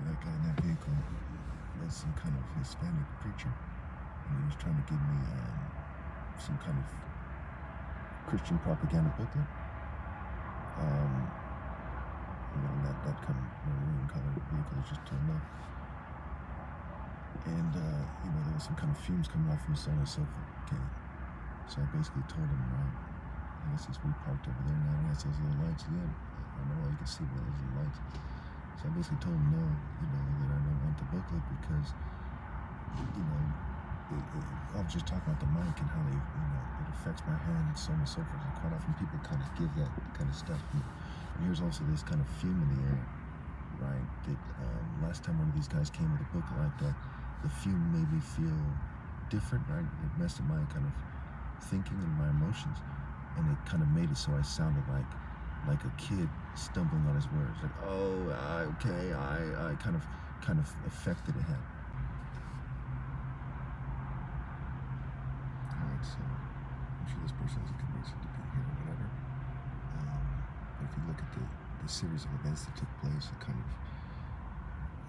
that guy in that vehicle was some kind of Hispanic preacher, and he was trying to give me some kind of Christian propaganda booklet. That kind of maroon colored vehicle is just turned up. And, there was some kind of fumes coming off from so on and so forth. Okay. So I basically told him, right, I guess since we parked over there now, he has those little lights. Yeah, I don't know why you can see those little lights. So I basically told him no, that I don't want the booklet because, I was just talking about the mic and how it affects my hand and so on and so forth. And quite often people kind of give that kind of stuff. And here's also this kind of fume in the air, right? That last time one of these guys came with a booklet like that, the fume made me feel different, right? It messed with my kind of thinking and my emotions, and it kind of made it so I sounded like a kid stumbling on his words, like, oh, okay, I kind of affected it had. Alright, so I'm sure this person has a good reason to be here or whatever. But if you look at the series of events that took place, a kind of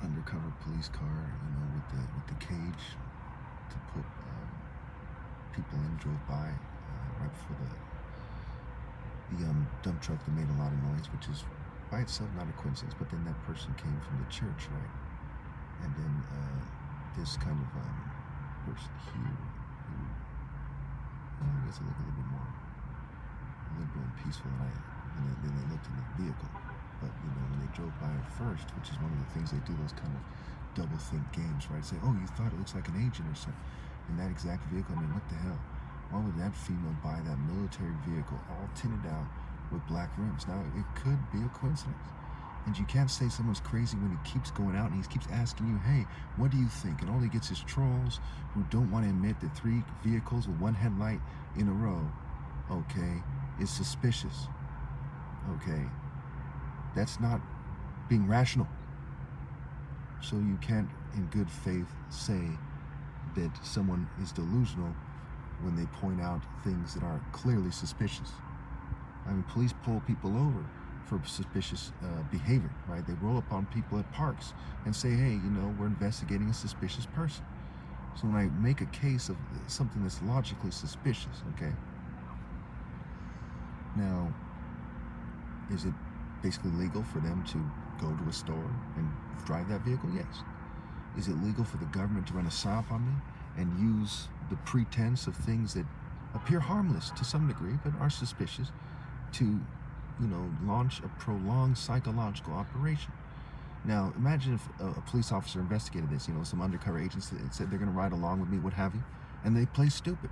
undercover police car, with the cage to put people in, drove by right before the dump truck that made a lot of noise, which is by itself not a coincidence. But then that person came from the church, right? And then this kind of person here, who I guess they look a little bit more liberal and peaceful than I am. And then they looked in the vehicle. But when they drove by it first, which is one of the things they do, those kind of double think games, right? Say, oh, you thought it looks like an agent or something. In that exact vehicle, I mean, what the hell? Why would that female buy that military vehicle all tinted out with black rims? Now, it could be a coincidence. And you can't say someone's crazy when he keeps going out and he keeps asking you, hey, what do you think? And all he gets is trolls who don't want to admit that 3 vehicles with 1 headlight in a row, okay, is suspicious, okay? That's not being rational. So you can't, in good faith, say that someone is delusional when they point out things that are clearly suspicious. I mean, police pull people over for suspicious behavior, right? They roll up on people at parks and say, hey, we're investigating a suspicious person. So when I make a case of something that's logically suspicious, okay? Now, is it basically legal for them to go to a store and drive that vehicle? Yes. Is it legal for the government to run a psyop on me and use the pretense of things that appear harmless to some degree but are suspicious to, launch a prolonged psychological operation? Now, imagine if a police officer investigated this, some undercover agents that said they're going to ride along with me, what have you, and they play stupid.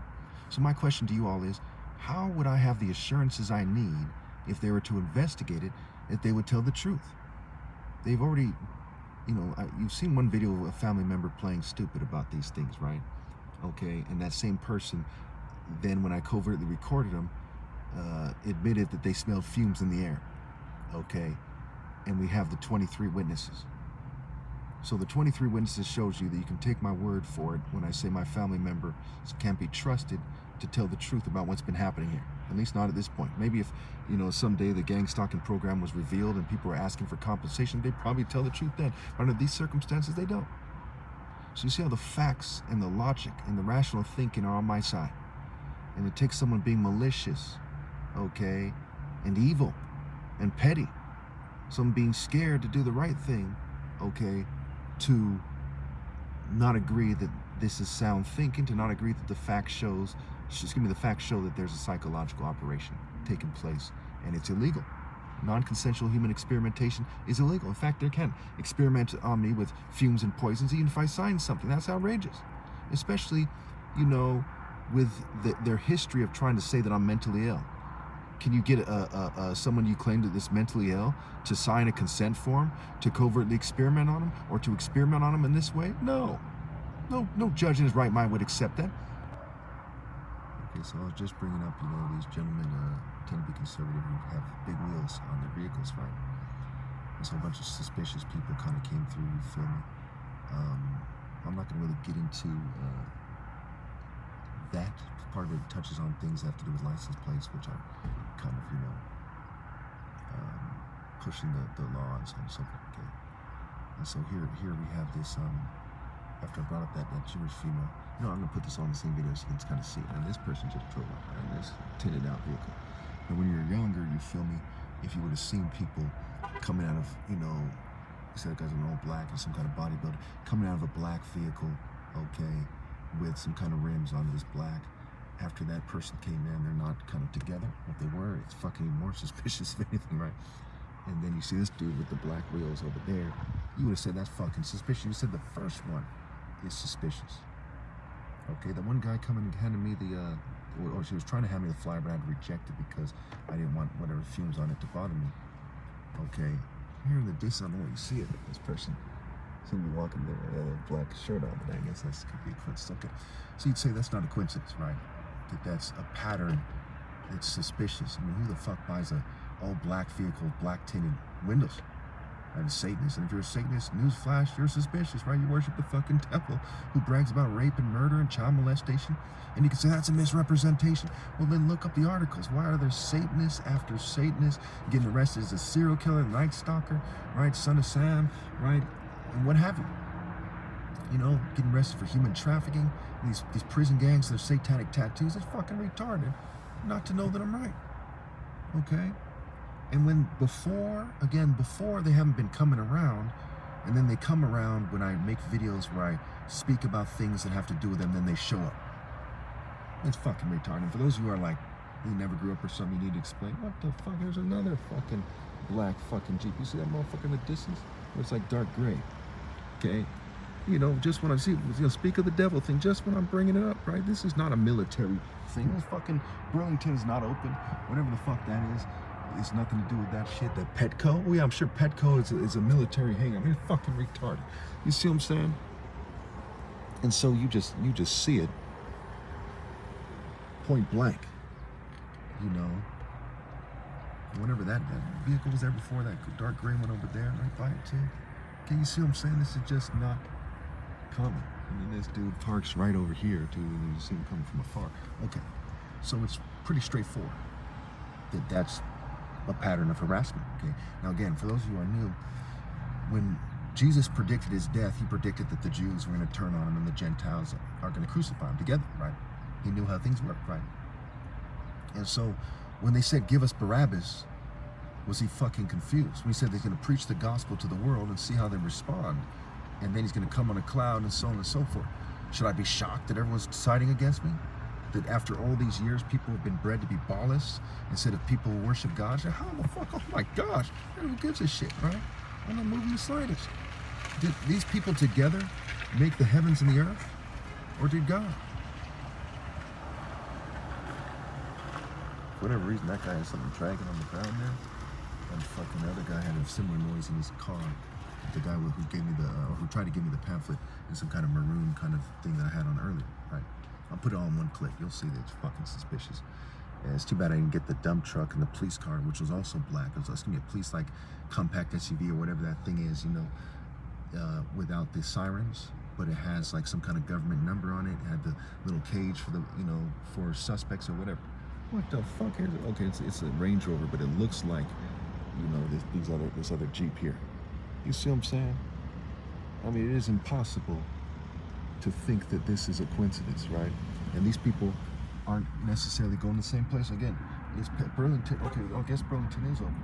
So my question to you all is, how would I have the assurances I need if they were to investigate it, that they would tell the truth? They've already, you've seen one video of a family member playing stupid about these things, right? Okay, and that same person, then when I covertly recorded them, admitted that they smelled fumes in the air, okay? And we have the 23 witnesses. So the 23 witnesses shows you that you can take my word for it when I say my family member can't be trusted to tell the truth about what's been happening here. At least not at this point. Maybe if, someday the Gangstalking program was revealed and people were asking for compensation, they'd probably tell the truth then. But under these circumstances, they don't. So you see how the facts and the logic and the rational thinking are on my side. And it takes someone being malicious, okay, and evil and petty, someone being scared to do the right thing, okay, to not agree that this is sound thinking, to not agree that the facts show that there's a psychological operation taking place and it's illegal. Non-consensual human experimentation is illegal. In fact, they can experiment on me with fumes and poisons even if I sign something. That's outrageous. Especially, with their history of trying to say that I'm mentally ill. Can you get someone you claim that is mentally ill to sign a consent form to covertly experiment on them or to experiment on them in this way? No judge in his right mind would accept that. Okay, so I was just bringing up, these gentlemen tend to be conservative and have big wheels on their vehicles, right? And so a bunch of suspicious people kind of came through, you feel me? I'm not going to really get into that. Part of it touches on things that have to do with license plates, which are kind of, pushing the law and so on and so forth, okay? And so here we have this, after I brought up that Jewish female, I'm gonna put this on the same video so you can kind of see it. And this person just drove up, right? This tinted out vehicle. And when you're younger, you feel me, if you would have seen people coming out of, you said that guy's in all black and some kind of bodybuilder, coming out of a black vehicle, okay, with some kind of rims on this black. After that person came in, they're not kind of together. If they were, it's fucking more suspicious if anything, right? And then you see this dude with the black wheels over there. You would have said that's fucking suspicious. You said the first one is suspicious. Okay, the one guy coming and handed me or she was trying to hand me the flyer, but I had to reject it because I didn't want whatever fumes on it to bother me. Okay, here in the distance, I don't know what you see it. This person seemed to be walking there with a black shirt on, but I guess that could be a coincidence. Okay, so you'd say that's not a coincidence, right? That that's a pattern. It's suspicious. I mean, who the fuck buys a all black vehicle, black tinted windows? Right, a Satanist. And if you're a Satanist, newsflash, you're suspicious, right? You worship the fucking devil who brags about rape and murder and child molestation. And you can say that's a misrepresentation. Well, then look up the articles. Why are there Satanists after Satanists getting arrested as a serial killer, night stalker, right? Son of Sam, right? And what have you? Getting arrested for human trafficking. These prison gangs, their satanic tattoos. It's fucking retarded not to know that I'm right. Okay? And when before they haven't been coming around, and then they come around when I make videos where I speak about things that have to do with them, then they show up. It's fucking retarded. And for those who are like, you never grew up or something, you need to explain, what the fuck, there's another fucking black fucking Jeep. You see that motherfucker in the distance? Where it's like dark gray. Okay? Just when I see, speak of the devil thing, just when I'm bringing it up, right? This is not a military thing. This fucking Burlington is not open. Whatever the fuck that is. It's nothing to do with that shit. That Petco? Oh yeah, I'm sure Petco is a military hangout. It's fucking retarded. You see what I'm saying? And so you just see it point blank. Whenever that vehicle was there before, that dark gray one over there, right by it too. Okay, you see what I'm saying? This is just not common. I mean, this dude parks right over here too, and you see him coming from afar. Okay, so it's pretty straightforward that's a pattern of harassment. Okay, now again, for those who are new, when Jesus predicted his death, he predicted that the Jews were going to turn on him and the Gentiles are going to crucify him together, right? He knew how things worked, right? And so when they said, give us Barabbas, was he fucking confused? When he said he's going to preach the gospel to the world and see how they respond, and then he's going to come on a cloud and so on and so forth. Should I be shocked that everyone's siding against me? That after all these years, people have been bred to be ballists instead of people who worship God? How the fuck? Oh my gosh, who gives a shit, right? I'm not moving the slightest. Did these people together make the heavens and the earth? Or did God? For whatever reason, that guy has something dragging on the ground there. And fucking the other guy had a similar noise in his car. The guy who gave me who tried to give me the pamphlet in some kind of maroon kind of thing that I had on earlier, right? I'll put it all in one clip. You'll see that it's fucking suspicious. Yeah, it's too bad I didn't get the dump truck and the police car, which was also black. It was going to be a police like compact SUV or whatever that thing is, without the sirens, but it has like some kind of government number on it. It had the little cage for the, for suspects or whatever. What the fuck is it? Okay, it's a Range Rover, but it looks like, this other Jeep here. You see what I'm saying? I mean, it is impossible to think that this is a coincidence, right? And these people aren't necessarily going to the same place. Again, it's Burlington. Okay, I guess Burlington is open,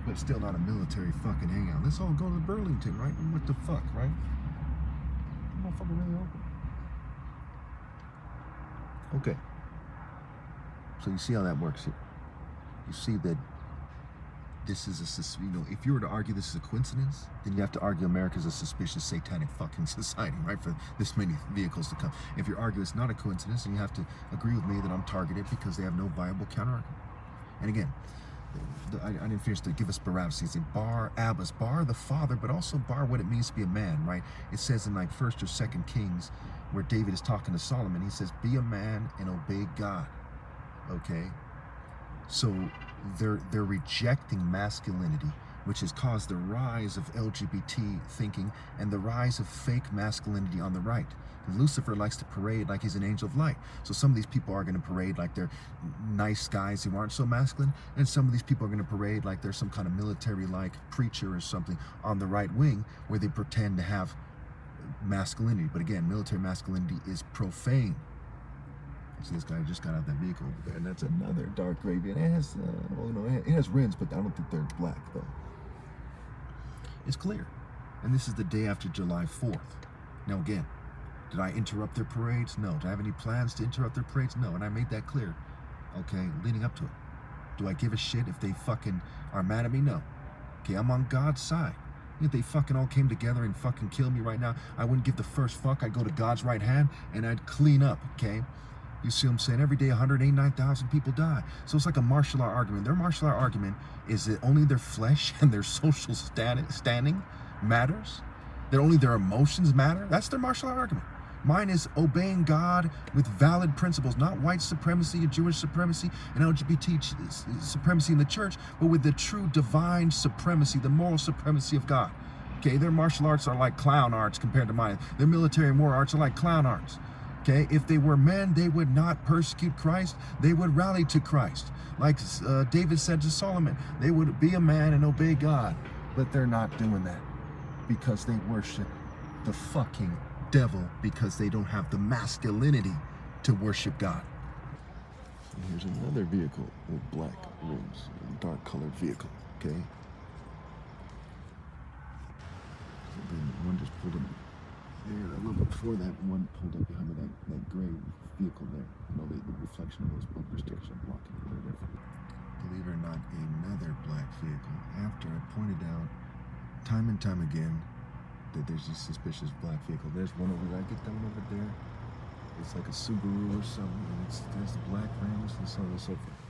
but it's still not a military fucking hangout. Let's all go to Burlington, right? What the fuck, right? Motherfucker really open. Okay. So you see how that works here. You see that this is if you were to argue this is a coincidence, then you have to argue America's a suspicious satanic fucking society, right? For this many vehicles to come. If you argue it's not a coincidence, then you have to agree with me that I'm targeted because they have no viable counterargument. And again, I didn't finish to give us Barabbas. He said, bar Abbas, bar the father, but also bar what it means to be a man, right? It says in like 1st or 2nd Kings, where David is talking to Solomon, he says, be a man and obey God. Okay? So they're rejecting masculinity, which has caused the rise of LGBT thinking and the rise of fake masculinity on the right. Lucifer likes to parade like he's an angel of light. So some of these people are going to parade like they're nice guys who aren't so masculine, and some of these people are going to parade like they're some kind of military-like preacher or something on the right wing, where they pretend to have masculinity. But again, military masculinity is profane. See, this guy just got out of that vehicle over there, and that's another dark gray vehicle. It has, it has rims, but I don't think they're black though. It's clear, and this is the day after July 4th. Now again, did I interrupt their parades? No. Do I have any plans to interrupt their parades? No. And I made that clear, okay, leading up to it. Do I give a shit if they fucking are mad at me? No. Okay, I'm on God's side. If they fucking all came together and fucking killed me right now, I wouldn't give the first fuck. I'd go to God's right hand and I'd clean up, okay? You see what I'm saying? Every day 189,000 people die. So it's like a martial art argument. Their martial art argument is that only their flesh and their social standing matters. That only their emotions matter. That's their martial art argument. Mine is obeying God with valid principles, not white supremacy and Jewish supremacy and LGBT supremacy in the church, but with the true divine supremacy, the moral supremacy of God. Okay, their martial arts are like clown arts compared to mine. Their military and war arts are like clown arts. Okay, if they were men, they would not persecute Christ. They would rally to Christ. Like David said to Solomon, they would be a man and obey God. But they're not doing that because they worship the fucking devil, because they don't have the masculinity to worship God. And here's another vehicle with black rims, a dark colored vehicle, okay? One just pulled up there, a little bit before that, one pulled up behind that gray vehicle there. The reflection of those bumper stickers are blocking it. They're different. Believe it or not, another black vehicle, after I pointed out time and time again that there's this suspicious black vehicle. There's one over there. I get that one over there. It's like a Subaru or something. And there's the black rims and so on and so forth.